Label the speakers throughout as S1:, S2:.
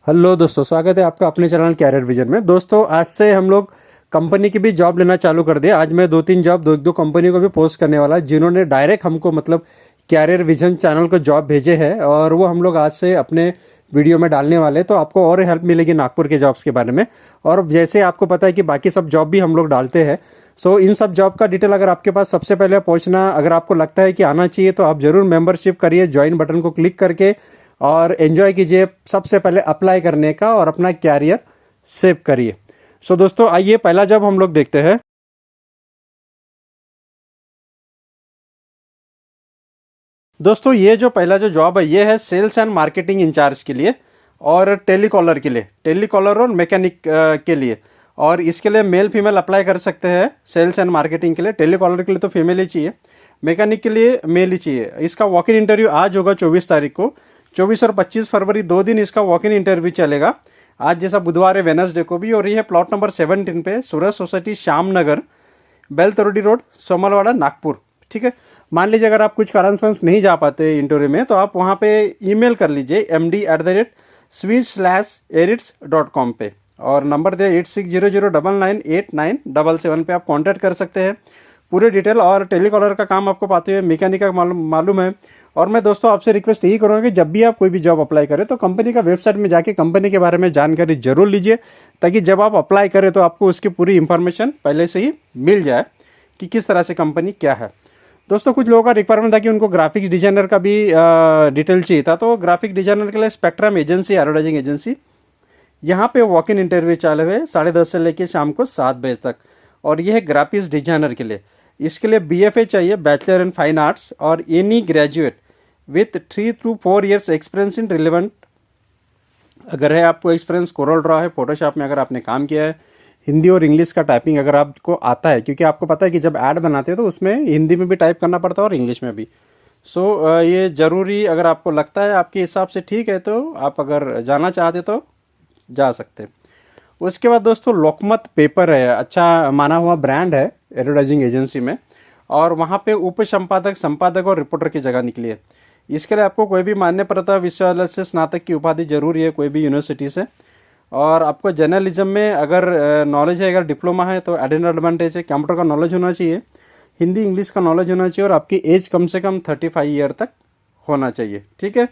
S1: Hello दोस्तों, स्वागत है आपका अपने चैनल कैरियर विजन में। दोस्तों, आज से हम लोग कंपनी की भी जॉब लेना चालू कर दिया। आज मैं दो तीन जॉब दो कंपनी को भी पोस्ट करने वाला है, जिन्होंने डायरेक्ट हमको मतलब कैरियर विजन चैनल को जॉब भेजे हैं, और वो हम लोग आज से अपने वीडियो में डालने वाले हैं। तो आपको और हेल्प मिलेगी नागपुर के जॉब्स के बारे में। और जैसे आपको पता है कि बाकी सब जॉब भी हम लोग डालते हैं, सो इन सब जॉब का डिटेल अगर आपके पास सबसे पहले पहुंचना, अगर आपको लगता है कि आना चाहिए, तो आप जरूर मेंबरशिप करिए, ज्वाइन बटन को क्लिक करके, और एंजॉय कीजिए सबसे पहले अप्लाई करने का, और अपना कैरियर सेव करिए। सो दोस्तों, आइए पहला जॉब हम लोग देखते हैं। दोस्तों, ये जो पहला जो जॉब है, ये है सेल्स एंड मार्केटिंग इंचार्ज के लिए, और टेलीकॉलर के लिए, टेलीकॉलर और मैकेनिक के लिए। और इसके लिए मेल फीमेल अप्लाई कर सकते हैं। सेल्स एंड मार्केटिंग के लिए, टेलीकॉलर के लिए तो फीमेल ही चाहिए, मैकेनिक के लिए मेल ही चाहिए। इसका वॉक इन इंटरव्यू आज होगा 24 तारीख को। 24 और 25 फरवरी 2 दिन इसका वॉक इन इंटरव्यू चलेगा। आज जैसा बुधवार है, वेनसडे को भी। और ये है प्लॉट नंबर 17 पे, सूरज सोसाइटी, श्याम नगर, बेलतरोडी रोड, सोमलवाड़ा, नागपुर। ठीक है। मान लीजिए अगर आप कुछ कारणवश नहीं जा पाते इंटरव्यू में, तो आप वहाँ पे ईमेल कर लीजिए md@switch/erits.com पे, और नंबर दे 8600998977 पे आप कांटेक्ट कर सकते हैं। पूरे डिटेल और टेलीकॉलर का काम आपको पाते हुए मैकेनिक का मालूम है। और मैं दोस्तों आपसे रिक्वेस्ट यही करूँगा कि जब भी आप कोई भी जॉब अप्लाई करें, तो कंपनी का वेबसाइट में जाके कंपनी के बारे में जानकारी जरूर लीजिए, ताकि जब आप अप्लाई करें तो आपको उसकी पूरी इंफॉर्मेशन पहले से ही मिल जाए कि किस तरह से कंपनी क्या है। दोस्तों, कुछ लोगों का रिक्वायरमेंट था कि उनको ग्राफिक्स डिजाइनर का भी डिटेल चाहिए था। तो ग्राफिक डिजाइनर के लिए स्पेक्ट्रम एजेंसी, एडवर्टाइजिंग एजेंसी, यहाँ पे वॉक इन इंटरव्यू चालू है 10:30 से लेकर शाम को 7 बजे तक। और ये है ग्राफिक्स डिजाइनर के लिए। इसके लिए BFA चाहिए, बैचलर इन फाइन आर्ट्स, और any graduate with 3 to 4 years experience in relevant. अगर है आपको एक्सपीरियंस, कोरल ड्रॉ है, फोटोशॉप में अगर आपने काम किया है, हिंदी और इंग्लिश का टाइपिंग अगर आपको आता है, क्योंकि आपको पता है कि जब ऐड बनाते हैं तो उसमें हिंदी में भी टाइप करना पड़ता है और इंग्लिश में भी। सो ये ज़रूरी, अगर आपको लगता है आपके हिसाब से ठीक है, तो आप अगर जाना चाहते तो जा सकते हैं। उसके बाद दोस्तों, लोकमत पेपर है, अच्छा माना हुआ ब्रांड है एडवर्टाइजिंग एजेंसी में, और वहाँ पे उप संपादक, संपादक और रिपोर्टर की जगह निकली है। इसके लिए आपको कोई भी मान्य प्रथा विश्वविद्यालय से स्नातक की उपाधि जरूरी है, कोई भी यूनिवर्सिटी से। और आपको जर्नलिज्म में अगर नॉलेज है, अगर डिप्लोमा है तो एडिशनल एडवांटेज है। कंप्यूटर का नॉलेज होना चाहिए, हिंदी इंग्लिश का नॉलेज होना चाहिए, और आपकी एज कम से कम 35 ईयर तक होना चाहिए। ठीक है।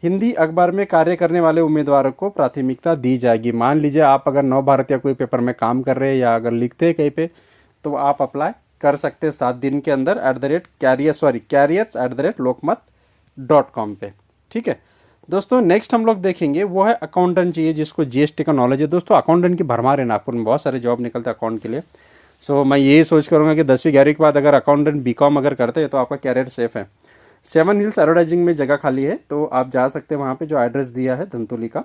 S1: हिंदी अखबार में कार्य करने वाले उम्मीदवारों को प्राथमिकता दी जाएगी। मान लीजिए आप अगर नव भारत या कोई पेपर में काम कर रहे हैं, या अगर लिखते हैं कहीं पे, तो आप अप्लाई कर सकते हैं 7 दिन के अंदर careers@lokmat.com पे। ठीक है दोस्तों, नेक्स्ट हम लोग देखेंगे वो है अकाउंटेंट चाहिए, जिसको GST का नॉलेज है। दोस्तों, अकाउंटेंट की भरमार है, नागपुर में बहुत सारे जॉब निकलते हैं अकाउंट के लिए। सो मैं यही सोच करूँगा कि 10वीं 11वीं के बाद अगर अकाउंटेंट BCom अगर करते हैं, तो आपका कैरियर सेफ है। 7 हिल्स एडवर्टाइजिंग में जगह खाली है, तो आप जा सकते हैं वहाँ पे, जो एड्रेस दिया है धंतुली का।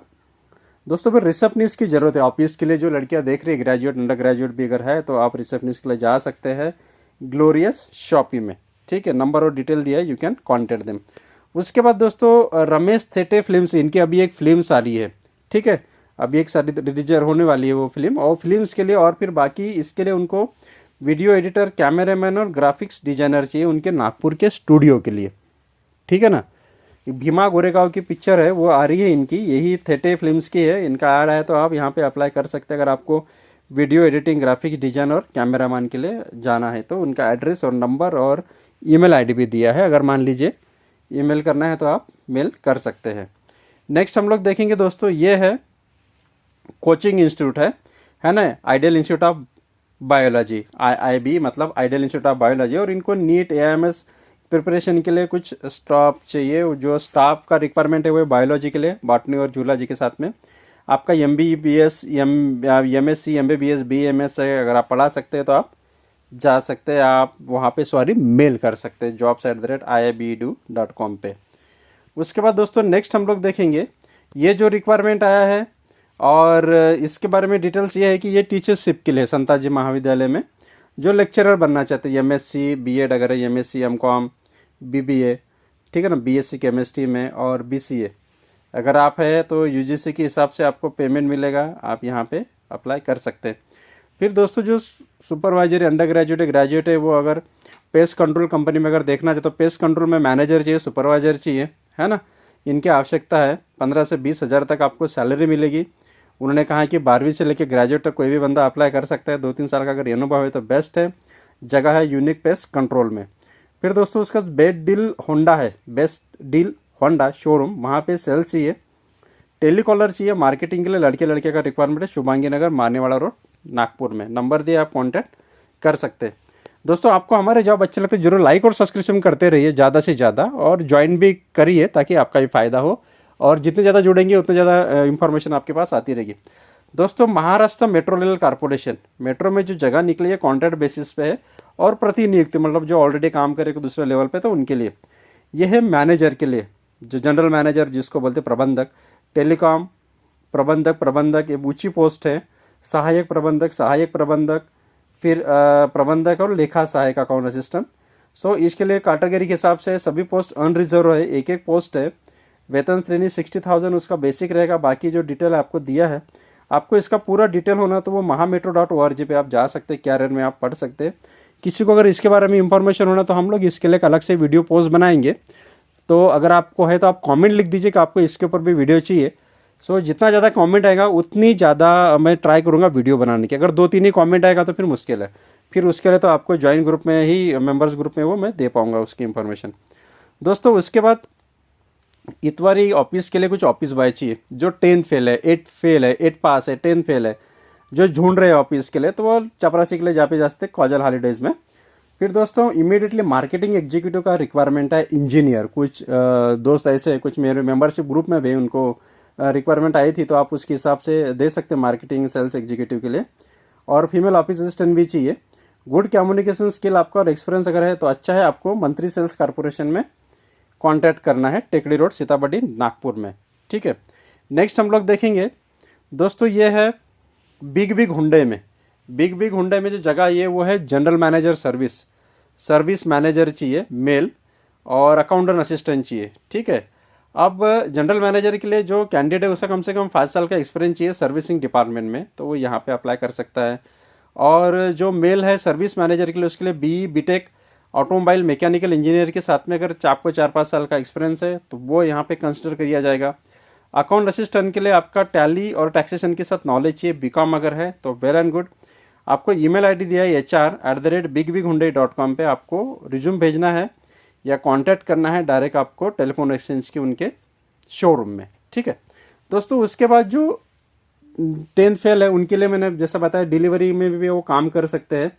S1: दोस्तों, फिर रिसेप्शनिस्ट की जरूरत है ऑफिस के लिए। जो लड़कियां देख रही है, ग्रेजुएट, अंडर ग्रेजुएट भी अगर है, तो आप रिसेप्शनिस्ट के लिए जा सकते हैं ग्लोरियस शॉपी में। ठीक है, नंबर और डिटेल दिया है, यू कैन कॉन्टेक्ट देम। उसके बाद दोस्तों, रमेश थेटे फिल्म्स, इनकी अभी एक फिल्म आ रही है। ठीक है, अभी एक सारी रिलीजर होने वाली है वो फिल्म, और फिल्म्स के लिए, और फिर बाकी इसके लिए उनको वीडियो एडिटर, कैमरामैन और ग्राफिक्स डिजाइनर चाहिए, उनके नागपुर के स्टूडियो के लिए। ठीक है ना। भीमा गोरेगांव की पिक्चर है, वो आ रही है इनकी, यही थेटे फिल्म्स की है, इनका ऐड है। तो आप यहाँ पे अप्लाई कर सकते हैं अगर आपको वीडियो एडिटिंग, ग्राफिक्स डिजाइन और कैमरामैन के लिए जाना है। तो उनका एड्रेस और नंबर और ईमेल आईडी भी दिया है, अगर मान लीजिए ईमेल करना है तो आप मेल कर सकते हैं। नेक्स्ट हम लोग देखेंगे दोस्तों, ये है कोचिंग इंस्टीट्यूट है ना, ideal institute of biology, IIB मतलब आइडियल इंस्टीट्यूट ऑफ बायोलॉजी। और इनको नीट AIMS प्रिपरेशन के लिए कुछ स्टाफ चाहिए। जो स्टाफ का रिक्वायरमेंट है वो बायोलॉजी के लिए, बॉटनी और जूलॉजी के साथ में। आपका MBBS, MSc, MBBS, BMS है, अगर आप पढ़ा सकते हैं तो आप जा सकते हैं। आप वहाँ पे मेल कर सकते हैं jobs@iibedu.com पे। उसके बाद दोस्तों, नेक्स्ट हम लोग देखेंगे ये जो रिक्वायरमेंट आया है, और इसके बारे में डिटेल्स ये है कि ये टीचरशिप के लिए संताजी महाविद्यालय में जो लेक्चरर बनना चाहते हैं, MSc, B.Ed अगर है, MSc, M.Com, BBA, ठीक है ना, BSc केमिस्ट्री में, और BCA अगर आप है, तो UGC के हिसाब से आपको पेमेंट मिलेगा, आप यहाँ पे अप्लाई कर सकते हैं। फिर दोस्तों, जो सुपरवाइजर, अंडर ग्रेजुएट, ग्रेजुएट है, वो अगर पेस्ट कंट्रोल कंपनी में अगर देखना चाहे, तो पेस्ट कंट्रोल में मैनेजर चाहिए, सुपरवाइजर चाहिए, है ना, इनकी आवश्यकता है। 15 से 20 हज़ार तक आपको सैलरी मिलेगी। उन्होंने कहा कि 12वीं से लेकर ग्रेजुएट तक कोई भी बंदा अप्लाई कर सकता है। 2-3 साल का अगर अनुभव है तो बेस्ट है। जगह है यूनिक पेस्ट कंट्रोल में। फिर दोस्तों उसका बेस्ट डील होंडा शोरूम, वहाँ पे सेल्स चाहिए, टेलीकॉलर चाहिए, मार्केटिंग के लिए लड़के लड़के का रिक्वायरमेंट है। शुभांगी नगर, मानेवाड़ा रोड, नागपुर में। नंबर दिए, आप कॉन्टैक्ट कर सकते हैं। दोस्तों आपको हमारे जॉब अच्छे लगते हैं जरूर लाइक और सब्सक्रिप्शन करते रहिए ज़्यादा से ज़्यादा, और ज्वाइन भी करिए ताकि आपका भी फ़ायदा हो, और जितने ज़्यादा जुड़ेंगे उतने ज़्यादा इंफॉर्मेशन आपके पास आती रहेगी। दोस्तों Maharashtra metro rail corporation, metro में जो जगह निकली है कॉन्ट्रैक्ट बेसिस पे है और प्रतिनियुक्ति, मतलब जो ऑलरेडी काम करे दूसरे लेवल पे, तो उनके लिए यह है। मैनेजर के लिए जो जनरल मैनेजर जिसको बोलते प्रबंधक, टेलीकॉम प्रबंधक ये ऊंची पोस्ट है। सहायक प्रबंधक, फिर प्रबंधक और लेखा सहायक अकाउंट असिस्टेंट। सो इसके लिए कैटेगरी के हिसाब से सभी पोस्ट अनरिजर्व है, एक एक पोस्ट है। वेतन श्रेणी 60,000 उसका बेसिक रहेगा। बाकी जो डिटेल आपको दिया है, आपको इसका पूरा डिटेल होना तो वो mahametro.org पे आप जा सकते हैं, कैरियर में आप पढ़ सकते हैं। किसी को अगर इसके बारे में इंफॉर्मेशन होना तो हम लोग इसके लिए एक अलग से वीडियो पोस्ट बनाएंगे। तो अगर आपको है तो आप कमेंट लिख दीजिए कि आपको इसके ऊपर भी वीडियो चाहिए। सो जितना ज़्यादा कमेंट आएगा उतनी ज़्यादा मैं ट्राई करूँगा वीडियो बनाने की। अगर 2-3 ही कमेंट आएगा तो फिर मुश्किल है, फिर उसके लिए तो आपको ज्वाइन ग्रुप में ही, मेंबर्स ग्रुप में वो मैं दे पाऊँगा उसकी इन्फॉर्मेशन। दोस्तों उसके बाद इतवारी ऑफिस के लिए कुछ ऑफिस बॉय चाहिए जो 10th फेल है, 8th फेल है, 8 पास है, 10th फेल है, जो ढूंढ रहे हैं ऑफिस के लिए, तो वो चपरासी के लिए जा सकते कॉजल हॉलीडेज़ में। फिर दोस्तों इमीडिएटली मार्केटिंग एग्जीक्यूटिव का रिक्वायरमेंट है। इंजीनियर कुछ दोस्त ऐसे कुछ मेरे मेंबरशिप ग्रुप में भी उनको रिक्वायरमेंट आई थी, तो आप उसके हिसाब से दे सकते हैं मार्केटिंग सेल्स एग्जीक्यूटिव के लिए। और फीमेल ऑफिस असिस्टेंट भी चाहिए। गुड कम्युनिकेशन स्किल आपका और एक्सपीरियंस अगर है तो अच्छा है। आपको मंत्री सेल्स कॉर्पोरेशन में कांटेक्ट करना है, टेकड़ी रोड, सीताबड़ी, नागपुर में। ठीक है, नेक्स्ट हम लोग देखेंगे दोस्तों, ये है बिग हुंडई में। बिग हुंडई में जो जगह ये वो है जनरल मैनेजर सर्विस मैनेजर चाहिए मेल, और अकाउंटेंट असिस्टेंट चाहिए। ठीक है, अब जनरल मैनेजर के लिए जो कैंडिडेट है उसका कम से कम 5 साल का एक्सपीरियंस चाहिए सर्विसिंग डिपार्टमेंट में, तो वो यहाँ पे अप्लाई कर सकता है। और जो मेल है सर्विस मैनेजर के लिए, उसके लिए बीटेक ऑटोमोबाइल मैकेनिकल इंजीनियर के साथ में अगर आपको 4-5 साल का एक्सपीरियंस है तो वो यहाँ पे कंसिडर किया जाएगा। अकाउंट असिस्टेंट के लिए आपका टैली और टैक्सेशन के साथ नॉलेज चाहिए, बीकॉम अगर है तो वेल एंड गुड। आपको ईमेल आईडी दिया है HR@bighundai.com पे आपको रिज्यूम भेजना है या कांटेक्ट करना है डायरेक्ट आपको टेलीफोन एक्सचेंज के उनके शोरूम में। ठीक है दोस्तों, उसके बाद जो 10th फेल है उनके लिए मैंने जैसा बताया डिलीवरी में भी वो काम कर सकते हैं।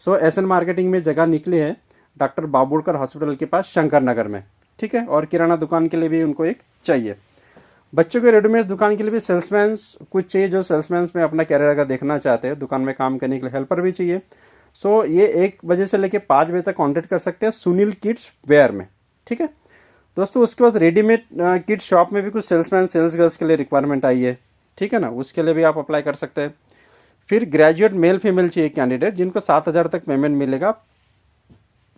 S1: सो SN मार्केटिंग में जगह निकली है डॉक्टर बाबुड़कर हॉस्पिटल के पास शंकर नगर में। ठीक है, और किराना दुकान के लिए भी उनको एक चाहिए। बच्चों के रेडीमेड दुकान के लिए भी सेल्समैन कुछ चाहिए, जो सेल्समैन में अपना कैरियर अगर देखना चाहते हैं, दुकान में काम करने के लिए हेल्पर भी चाहिए। सो ये 1 बजे से लेकर 5 बजे तक कांटेक्ट कर सकते हैं सुनील किड्स वेयर में। ठीक है दोस्तों, उसके बाद रेडीमेड किड्स शॉप में भी कुछ सेल्समैन सेल्स गर्ल्स के लिए रिक्वायरमेंट आई है। ठीक है ना, उसके लिए भी आप अप्लाई कर सकते हैं। फिर ग्रेजुएट मेल फीमेल चाहिए कैंडिडेट जिनको 7,000 तक पेमेंट मिलेगा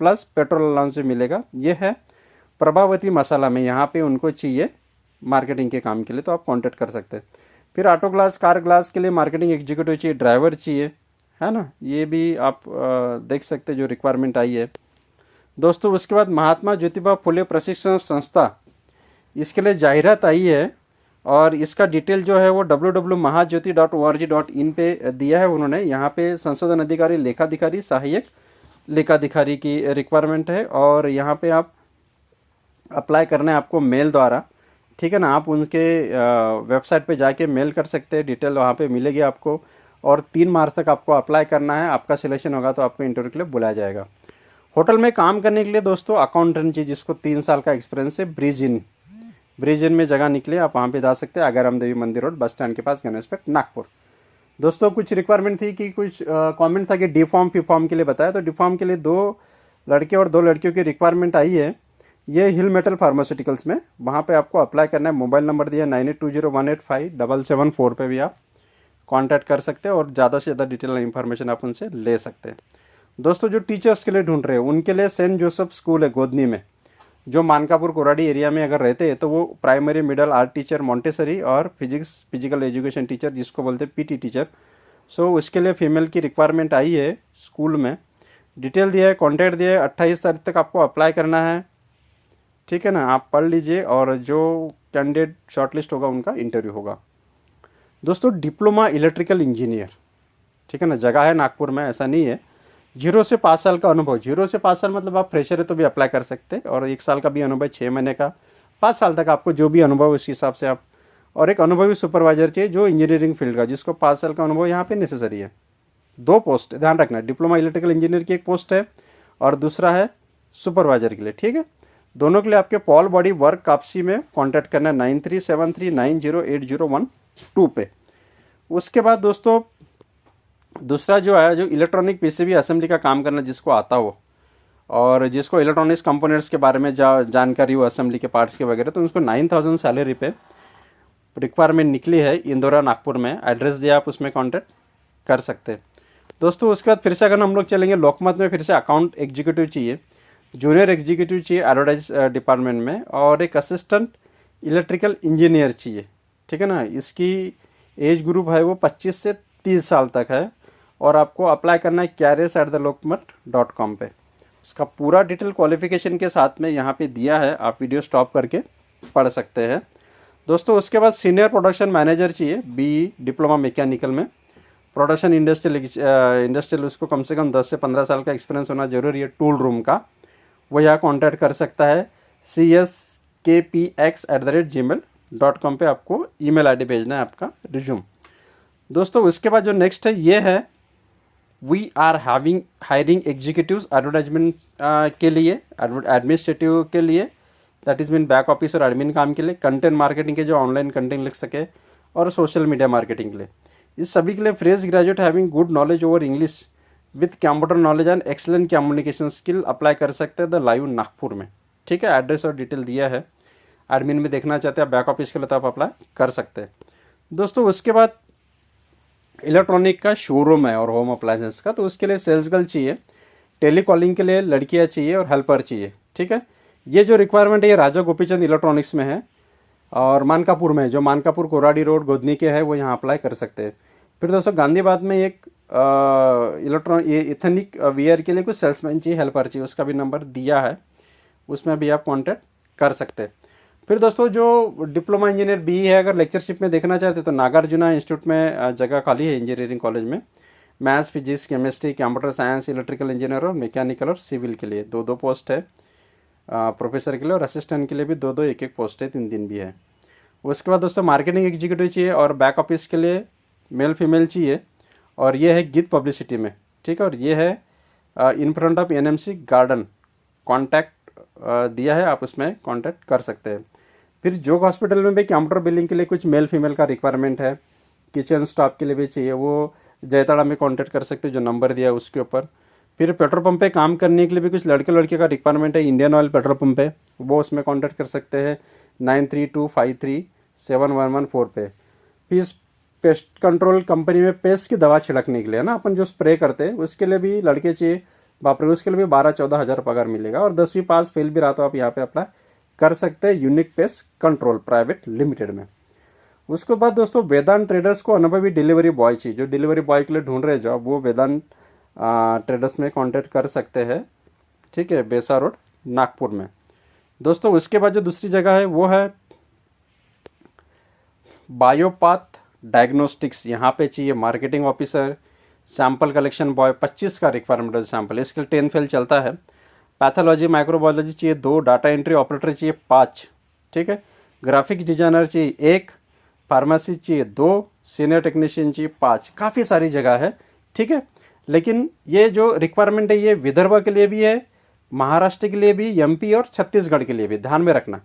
S1: प्लस पेट्रोल अलाउंस भी मिलेगा। ये है प्रभावती मसाला में, यहाँ पे उनको चाहिए मार्केटिंग के काम के लिए, तो आप कांटेक्ट कर सकते हैं। फिर ऑटो ग्लास कार ग्लास के लिए मार्केटिंग एग्जीक्यूटिव चाहिए, ड्राइवर चाहिए, है ना, ये भी आप देख सकते हैं जो रिक्वायरमेंट आई है दोस्तों। उसके बाद महात्मा ज्योतिबा फुले प्रशिक्षण संस्था, इसके लिए जाहिरात आई है और इसका डिटेल जो है वो www.mahajyoti.org.in पे दिया है उन्होंने। यहाँ पे संशोधन अधिकारी, लेखाधिकारी, सहायक लेखाधिकारी की रिक्वायरमेंट है और यहाँ पे आप अप्लाई करना है आपको मेल द्वारा। ठीक है ना, आप उनके वेबसाइट पे जाके मेल कर सकते हैं, डिटेल वहाँ पे मिलेगी आपको। और 3 मार्च तक आपको अप्लाई करना है। आपका सिलेक्शन होगा तो आपको इंटरव्यू के लिए बुलाया जाएगा। होटल में काम करने के लिए दोस्तों अकाउंटेंट जी जिसको 3 साल का एक्सपीरियंस है, ब्रिज इन में जगह निकले, आप वहाँ पे जा सकते हैं। आगाराम देवी मंदिर रोड, बस स्टैंड के पास, गणेशपेट, नागपुर। दोस्तों कुछ रिक्वायरमेंट थी कि कुछ कमेंट था कि डी फॉर्म पी फॉर्म के लिए बताया, तो डी फॉर्म के लिए 2 लड़के और 2 लड़कियों की रिक्वायरमेंट आई है। ये हिल मेटल फार्मास्यूटिकल्स में, वहाँ पे आपको अप्लाई करना है। मोबाइल नंबर दिया 9820185774 पे भी आप कांटेक्ट कर सकते हैं और ज़्यादा से ज़्यादा डिटेल इन्फॉर्मेशन आप उनसे ले सकते हैं। दोस्तों जो टीचर्स के लिए ढूंढ रहे हैं उनके लिए सेंट जोसेफ स्कूल है गोदनी में, जो मानकापुर कोराडी एरिया में अगर रहते हैं तो वो primary middle art teacher, Montessori और फिजिकल एजुकेशन टीचर जिसको बोलते हैं PT टीचर। सो उसके लिए फीमेल की रिक्वायरमेंट आई है स्कूल में। डिटेल दिया है, कॉन्टैक्ट दिया है, 28 तारीख तक आपको अप्लाई करना है। ठीक है ना, आप पढ़ लीजिए और जो कैंडिडेट शॉर्टलिस्ट होगा उनका इंटरव्यू होगा। दोस्तों डिप्लोमा इलेक्ट्रिकल इंजीनियर, ठीक है ना, जगह है नागपुर में, ऐसा नहीं है। 0 से 5 साल का अनुभव, 0 से 5 साल मतलब आप फ्रेशर है तो भी अप्लाई कर सकते हैं, और 1 साल का भी अनुभव, 6 महीने का, 5 साल तक आपको जो भी अनुभव उस हिसाब से आप, और एक अनुभवी सुपरवाइजर चाहिए जो इंजीनियरिंग फील्ड का, जिसको 5 साल का अनुभव यहाँ पे नेसेसरी है। 2 पोस्ट ध्यान रखना, डिप्लोमा इलेक्ट्रिकल इंजीनियर की एक पोस्ट है और दूसरा है सुपरवाइजर के लिए, ठीक है। दोनों के लिए आपके पॉल बॉडी वर्क कापसी में कॉन्टैक्ट करना है 9373908012 पे। उसके बाद दोस्तों दूसरा जो है, जो इलेक्ट्रॉनिक पीसीबी असेंबली का काम करना जिसको आता हो और जिसको इलेक्ट्रॉनिक्स कंपोनेंट्स के बारे में जानकारी हो, असेंबली के पार्ट्स के वगैरह, तो उसको 9000 सैलरी पे रिक्वायरमेंट निकली है इंदौरा नागपुर में। एड्रेस दिया, आप उसमें कॉन्टैक्ट कर सकते हैं दोस्तों। उसके बाद फिर से अगर हम लोग चलेंगे लोकमत में, फिर से अकाउंट एग्जीक्यूटिव चाहिए, जूनियर एग्जीक्यूटिव चाहिए एडवर्टाइज डिपार्टमेंट में, और एक असिस्टेंट इलेक्ट्रिकल इंजीनियर चाहिए, ठीक है ना। इसकी एज ग्रुप है वो 25 से 30 साल तक है, और आपको अप्लाई करना है careers@lokmat.com पे। उसका पूरा डिटेल क्वालिफिकेशन के साथ में यहाँ पे दिया है, आप वीडियो स्टॉप करके पढ़ सकते हैं दोस्तों। उसके बाद सीनियर प्रोडक्शन मैनेजर चाहिए, BE डिप्लोमा मैकेनिकल में, प्रोडक्शन इंडस्ट्रियल उसको कम से कम 10 से 15 साल का एक्सपीरियंस होना जरूरी है, टूल रूम का। वो यहाँ कॉन्टैक्ट कर सकता है CSKPX@gmail.com पे, आपको ईमेल आईडी भेजना है आपका रिज्यूम दोस्तों। उसके बाद जो नेक्स्ट है ये है, we are hiring executives advertisement के लिए, एडमिनिस्ट्रेटिव के लिए, that is mean back office और एडमिन काम के लिए, कंटेंट मार्केटिंग के जो ऑनलाइन कंटेंट लिख सके, और सोशल मीडिया मार्केटिंग के लिए। इस सभी के लिए fresh graduate having good knowledge over English with computer knowledge and excellent communication skill apply कर सकते हैं द लाइव नागपुर में, ठीक है। एड्रेस और डिटेल दिया है, एडमिन में देखना चाहते हैं, बैक ऑफिस के लिए तो आप अप्लाई कर सकते हैं दोस्तों। उसके बाद इलेक्ट्रॉनिक का शोरूम है और होम अप्लायंसेस का, तो उसके लिए सेल्स गर्ल चाहिए, टेलीकॉलिंग के लिए लड़कियां चाहिए और हेल्पर चाहिए, ठीक है। ये जो रिक्वायरमेंट है ये राजा गोपीचंद इलेक्ट्रॉनिक्स में है और मानकापुर में, जो मानकापुर कोराडी रोड गोदनी के है, वो यहाँ अप्लाई कर सकते हैं। फिर दोस्तों गांधीबाद में एक ये इथेनिक वियर के लिए कुछ सेल्समैन चाहिए, हेल्पर चाहिए, उसका भी नंबर दिया है, उसमें भी आप कॉन्टैक्ट कर सकते हैं। फिर दोस्तों जो डिप्लोमा इंजीनियर BE है, अगर लेक्चरशिप में देखना चाहते तो नागार्जुना इंस्टीट्यूट में जगह खाली है इंजीनियरिंग कॉलेज में। Maths, physics, chemistry, computer science, electrical engineer और मैकेनिकल और सिविल के लिए 2-2 पोस्ट है, प्रोफेसर के लिए, और असिस्टेंट के लिए भी 2-2 1-1 पोस्ट है, 3 भी है। उसके बाद दोस्तों मार्केटिंग एग्जीक्यूटिव चाहिए और बैक ऑफिस के लिए मेल फीमेल चाहिए, और ये है गीत पब्लिसिटी में, ठीक है। और ये है in front of NMC garden, contact दिया है, आप उसमें कॉन्टैक्ट कर सकते हैं। फिर जोग हॉस्पिटल में भी कंप्यूटर बिलिंग के लिए कुछ मेल फीमेल का रिक्वायरमेंट है, किचन स्टाफ के लिए भी चाहिए, वो जयताड़ा में कॉन्टैक्ट कर सकते हैं, जो नंबर दिया है उसके ऊपर। फिर पेट्रोल पंप पे काम करने के लिए भी कुछ लड़के लड़के का रिक्वायरमेंट है, इंडियन ऑयल पेट्रोल पंप पे, वो उसमें कॉन्टैक्ट कर सकते हैं 9325371114 पे। फिर पेस्ट कंट्रोल कंपनी में पेस्ट की दवा छिड़कने के लिए ना, अपन जो स्प्रे करते हैं उसके लिए भी लड़के चाहिए, बाप रे, उसके लिए भी 12-14 हज़ार पगार मिलेगा, और 10वीं पास फेल भी रहा तो आप यहाँ पे अप्लाई कर सकते हैं unique pest control private limited में। उसके बाद दोस्तों वेदांत ट्रेडर्स को अनुभवी डिलीवरी बॉय चाहिए, जो डिलीवरी बॉय के लिए ढूंढ रहे जॉब, वो वेदांत ट्रेडर्स में कॉन्टैक्ट कर सकते हैं, ठीक है, बेसा रोड नागपुर में दोस्तों। उसके बाद जो दूसरी जगह है वो है बायोपाथ डायग्नोस्टिक्स, यहाँ पे चाहिए marketing officer, sample collection boy, 25 का रिक्वायरमेंट है सैंपल, इसके लिए 10 फेल चलता है। पैथोलॉजी माइक्रोबायोलॉजी चाहिए 2, डाटा एंट्री ऑपरेटर चाहिए 5, ठीक है। ग्राफिक डिजाइनर चाहिए 1, फार्मेसी चाहिए 2, सीनियर टेक्नीशियन चाहिए 5। काफ़ी सारी जगह है, ठीक है। लेकिन ये जो रिक्वायरमेंट है ये विदर्भ के लिए भी है, महाराष्ट्र के लिए भी, MP और छत्तीसगढ़ के लिए भी, ध्यान में रखना।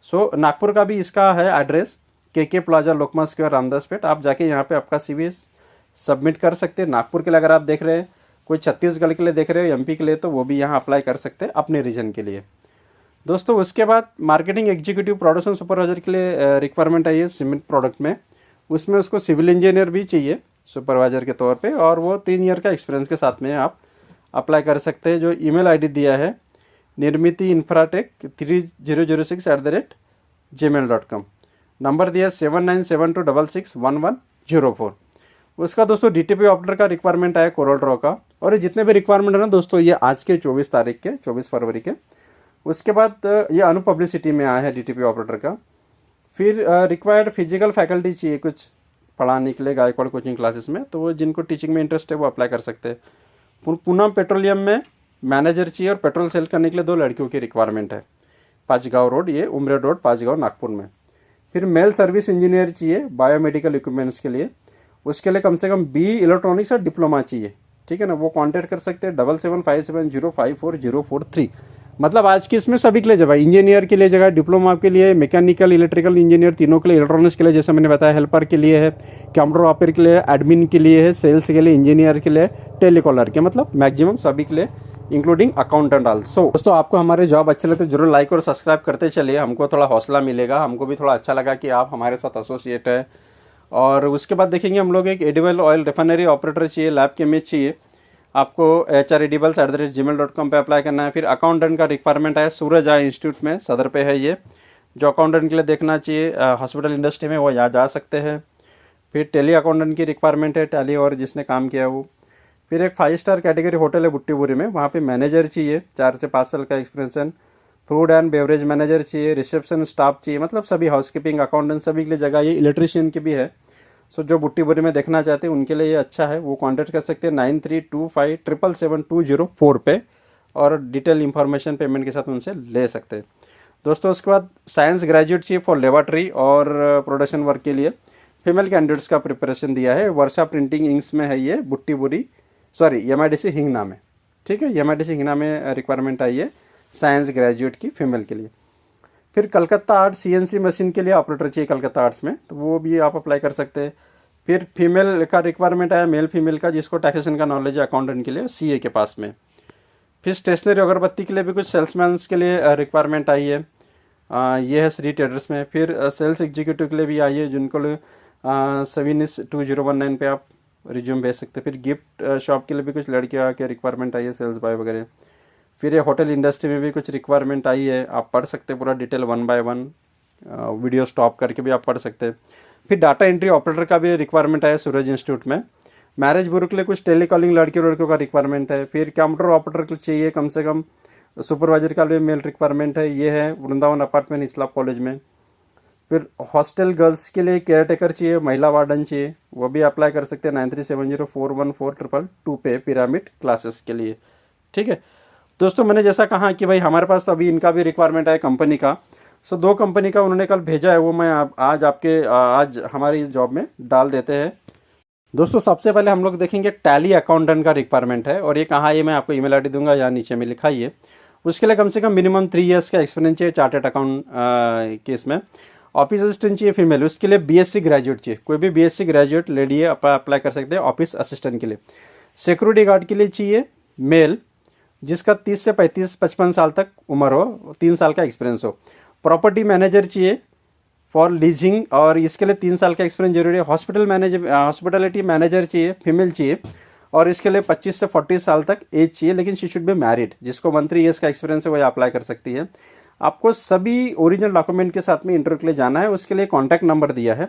S1: सो नागपुर का भी इसका है एड्रेस, KK प्लाजा, लोकमा स्क्वायर, रामदास पेट। आप जाके यहाँ पे आपका CV सबमिट कर सकते हैं। नागपुर के लिए अगर आप देख रहे हैं, कोई छत्तीसगढ़ के लिए देख रहे हो, MP के लिए, तो वो भी यहाँ अप्लाई कर सकते हैं अपने रीजन के लिए दोस्तों। उसके बाद मार्केटिंग एग्जीक्यूटिव प्रोडक्शन सुपरवाइजर के लिए रिक्वायरमेंट है ये सीमेंट प्रोडक्ट में, उसमें उसको सिविल इंजीनियर भी चाहिए सुपरवाइजर के तौर पे, और वो 3 ईयर का एक्सपीरियंस के साथ में आप अप्लाई कर सकते हैं। जो ईमेल आईडी दिया है nirmiti.infratech3006@gmail.com, नंबर दिया 7972661104। उसका दोस्तों DTP ऑपरेटर का रिक्वायरमेंट है कोरल ड्रॉ का, और ये जितने भी रिक्वायरमेंट है ना दोस्तों, ये आज के 24 तारीख के, 24 फरवरी के। उसके बाद ये अनु पब्लिसिटी में आया है DTP ऑपरेटर का। फिर रिक्वायर्ड फिजिकल फैकल्टी चाहिए कुछ पढ़ाने के लिए गायकवाड़ कोचिंग क्लासेस में, तो वो जिनको टीचिंग में इंटरेस्ट है वो अप्लाई कर सकते हैं। पूनम पेट्रोलियम में मैनेजर चाहिए और पेट्रोल सेल करने के लिए 2 लड़कियों की रिक्वायरमेंट है, पाँचगांव रोड, ये उमरे रोड पाँचगांव नागपुर में। फिर मेल सर्विस इंजीनियर चाहिए बायोमेडिकल इक्विपमेंट्स के लिए, उसके लिए कम से कम बी इलेक्ट्रॉनिक्स और डिप्लोमा चाहिए, ठीक है ना। वो कांटेक्ट कर सकते हैं 7757054043। मतलब आज की इसमें सभी के लिए जगह, इंजीनियर के लिए जगह, डिप्लोमा के लिए, मैकेनिकल इलेक्ट्रिकल इंजीनियर तीनों के लिए, इलेक्ट्रॉनिक्स के लिए जैसे मैंने बताया, हेल्पर के लिए है, कंप्यूटर ऑपरेटर के लिए, एडमिन के लिए है, सेल्स के लिए, इंजीनियर के लिए, टेलीकॉलर के, मतलब मैक्सिमम सभी के लिए इंक्लूडिंग अकाउंटेंट आल्सो। दोस्तों आपको हमारे जॉब अच्छे लगते तो जरूर लाइक और सब्सक्राइब करते चलिए, हमको थोड़ा हौसला मिलेगा, हमको भी थोड़ा अच्छा लगा कि आप हमारे साथ एसोसिएट है। और उसके बाद देखेंगे हम लोग एक एडिबल ऑयल रिफाइनरी ऑपरेटर चाहिए, लैब केमिस्ट चाहिए, आपको hredibles@gmail.com पे अप्लाई करना है। फिर अकाउंटेंट का रिक्वायरमेंट है, सूरज आई इंस्टीट्यूट में सदर पे है ये, जो अकाउंटेंट के लिए देखना चाहिए हॉस्पिटल इंडस्ट्री में वो यहाँ जा सकते हैं। फिर टेली अकाउंटेंट की रिक्वायरमेंट है, टैली और जिसने काम किया वो। फिर एक 5 स्टार कैटेगरी होटल है बुट्टीबुरी में, वहाँ पे मैनेजर चाहिए, 4 से 5 साल का experience. Food and beverage manager चाहिए, रिसेप्शन स्टाफ चाहिए, मतलब सभी हाउसकीपिंग अकाउंटेंट सभी के लिए जगह, ये इलेक्ट्रीशियन की भी है। सो जो बुट्टीबुरी में देखना चाहते हैं उनके लिए ये अच्छा है, वो कॉन्टैक्ट कर सकते हैं 9325777204 पे, और डिटेल इंफॉर्मेशन पेमेंट के साथ उनसे ले सकते हैं। दोस्तों उसके बाद साइंस ग्रेजुएट चाहिए फॉर लेबॉर्ट्री और प्रोडक्शन वर्क के लिए, फीमेल कैंडिडेट्स का प्रिपरेशन दिया है, वर्षा प्रिंटिंग इंक्स में है ये बुट्टीबुरी, सॉरी MIDC हिंगना में, ठीक है, MIDC हिंगना में रिक्वायरमेंट आई है साइंस ग्रेजुएट की फीमेल के लिए। फिर कलकत्ता आर्ट CNC मशीन के लिए ऑपरेटर चाहिए कलकत्ता आर्ट्स में, तो वो भी आप अप्लाई कर सकते हैं। फिर फीमेल का रिक्वायरमेंट आया, मेल फीमेल का, जिसको टैक्सेशन का नॉलेज है अकाउंटेंट के लिए CA के पास में। फिर स्टेशनरी अगरबत्ती के लिए भी कुछ सेल्समैन के लिए रिक्वायरमेंट आई है, ये है श्री ट्रेडर्स में। फिर सेल्स एग्जीक्यूटिव के लिए भी आई है, जिनको 72019 पे आप रिज्यूम भेज सकते हैं। फिर गिफ्ट शॉप के लिए भी कुछ लड़कियों के रिक्वायरमेंट आई है, सेल्स बॉय वगैरह। फिर ये होटल इंडस्ट्री में भी कुछ रिक्वायरमेंट आई है, आप पढ़ सकते हैं पूरा डिटेल 1 by 1, वीडियो स्टॉप करके भी आप पढ़ सकते हैं। फिर डाटा एंट्री ऑपरेटर का भी रिक्वायरमेंट है सूरज इंस्टीट्यूट में। मैरिज ब्यूरो के लिए कुछ टेलीकॉलिंग लड़कियों का रिक्वायरमेंट है। फिर कंप्यूटर ऑपरेटर के लिए चाहिए कम से कम, सुपरवाइजर का भी मेल रिक्वायरमेंट है, ये है वृंदावन अपार्टमेंट इस्लाम कॉलेज में। फिर हॉस्टल गर्ल्स के लिए केयर टेकर चाहिए, महिला वार्डन चाहिए, वो भी अप्लाई कर सकते हैं 9370414222 पे पिरामिड क्लासेस के लिए, ठीक है। दोस्तों मैंने जैसा कहा कि भाई हमारे पास अभी इनका भी रिक्वायरमेंट है कंपनी का, सो 2 कंपनी का उन्होंने कल भेजा है, वो मैं आज हमारी इस जॉब में डाल देते हैं। दोस्तों सबसे पहले हम लोग देखेंगे टैली अकाउंटेंट का रिक्वायरमेंट है, और ये कहाँ है मैं आपको ईमेल ID दूंगा, यहाँ नीचे में लिखा ही है। उसके लिए कम से कम मिनिमम 3 years का एक्सपीरियंस चाहिए चार्टेड अकाउंट केस में। ऑफिस असिस्टेंट चाहिए फीमेल, उसके लिए BSc ग्रेजुएट चाहिए, कोई भी BSc ग्रेजुएट लेडी है अप्लाई कर सकते हैं ऑफिस असिस्टेंट के लिए। सिक्योरिटी गार्ड के लिए चाहिए मेल, जिसका 30 से 55 साल तक उम्र हो, 3 साल का एक्सपीरियंस हो। प्रॉपर्टी मैनेजर चाहिए फॉर लीजिंग, और इसके लिए 3 साल का एक्सपीरियंस जरूरी है। हॉस्पिटलिटी मैनेजर चाहिए, फीमेल चाहिए, और इसके लिए 25 से 40 साल तक एज चाहिए, लेकिन शी शुड बी मैरिड। जिसको 1-3 years का एक्सपीरियंस है वो अप्लाई कर सकती है। आपको सभी ओरिजिनल डॉक्यूमेंट के साथ में इंटरव्यू के लिए जाना है, उसके लिए कॉन्टैक्ट नंबर दिया है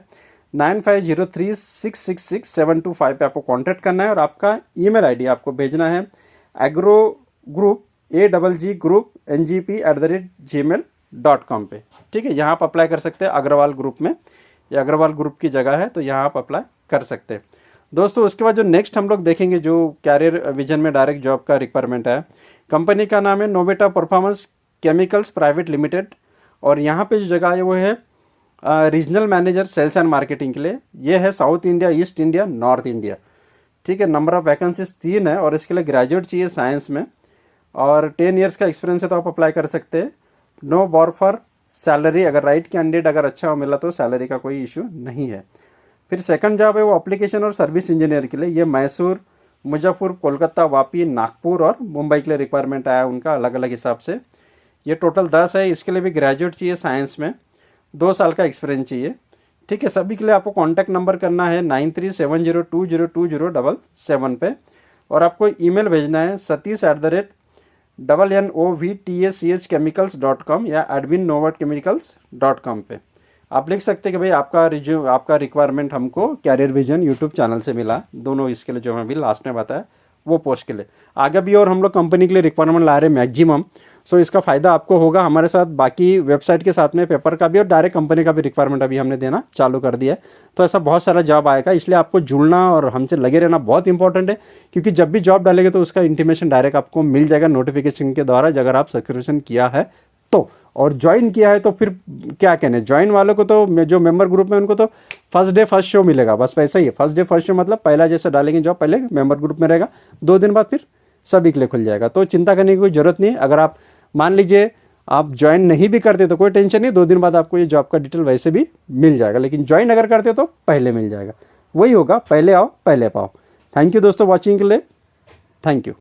S1: 9503666725 पे आपको कॉन्टैक्ट करना है, और आपका ईमेल ID आपको भेजना है agrogroup@gmail.com पे, ठीक है। यहाँ आप अप्लाई कर सकते हैं अग्रवाल ग्रुप में, ये अग्रवाल ग्रुप की जगह है, तो यहाँ आप अप्लाई कर सकते हैं। दोस्तों उसके बाद जो नेक्स्ट हम लोग देखेंगे, जो कैरियर विजन में डायरेक्ट जॉब का रिक्वायरमेंट है, कंपनी का नाम है Noveta performance chemicals private limited, और यहाँ पे जो जगह है वो है regional manager sales and marketing के लिए। ये है south India, east India, north India, ठीक है। नंबर ऑफ वैकेंसीज 3 है, और इसके लिए ग्रेजुएट चाहिए साइंस में, और 10 years का एक्सपीरियंस है तो आप अप्लाई कर सकते हैं। नो बॉर फॉर सैलरी, अगर राइट कैंडिडेट अगर अच्छा मिला तो सैलरी का कोई इशू नहीं है। फिर सेकंड जॉब है वो एप्लीकेशन और सर्विस इंजीनियर के लिए, ये मैसूर, मुजफ्फरपुर, कोलकाता, वापी, नागपुर और मुंबई के लिए रिक्वायरमेंट आया उनका अलग अलग हिसाब से। ये टोटल 10 है, इसके लिए भी ग्रेजुएट चाहिए साइंस में, 2 साल का एक्सपीरियंस चाहिए, ठीक है। सभी के लिए आपको कॉन्टैक्ट नंबर करना है 9370202077 पे, और आपको ईमेल भेजना है satish@NOVTACHchemicals.com या adminnovatchemicals.com पे। आप लिख सकते हैं कि भाई आपका रिक्वायरमेंट हमको कैरियर विजन यूट्यूब चैनल से मिला, दोनों इसके लिए जो मैं अभी लास्ट में बताया वो पोस्ट के लिए। आगे भी और हम लोग कंपनी के लिए रिक्वायरमेंट ला रहे हैं मैक्सिमम, सो इसका फ़ायदा आपको होगा हमारे साथ। बाकी वेबसाइट के साथ में पेपर का भी और डायरेक्ट कंपनी का भी रिक्वायरमेंट अभी हमने देना चालू कर दिया है। तो ऐसा बहुत सारा जॉब आएगा, इसलिए आपको जुड़ना और हमसे लगे रहना बहुत इंपॉर्टेंट है, क्योंकि जब भी जॉब डालेंगे तो उसका इंटीमेशन डायरेक्ट आपको मिल जाएगा नोटिफिकेशन के द्वारा, अगर आप सब्सक्रिप्शन किया है तो। और ज्वाइन किया है तो फिर क्या कहने, ज्वाइन वालों को तो जो मेंबर ग्रुप में उनको तो फर्स्ट डे फर्स्ट शो मिलेगा, बस वैसा ही है। फर्स्ट डे फर्स्ट शो मतलब पहला जैसे डालेंगे जॉब पहले मेंबर ग्रुप में रहेगा, 2 दिन बाद फिर सभी के लिए खुल जाएगा। तो चिंता करने की कोई ज़रूरत नहीं है। अगर आप मान लीजिए आप ज्वाइन नहीं भी करते तो कोई टेंशन नहीं, 2 दिन बाद आपको ये जॉब का डिटेल वैसे भी मिल जाएगा, लेकिन ज्वाइन अगर करते तो पहले मिल जाएगा। वही होगा, पहले आओ पहले पाओ। थैंक यू दोस्तों वॉचिंग के लिए, थैंक यू।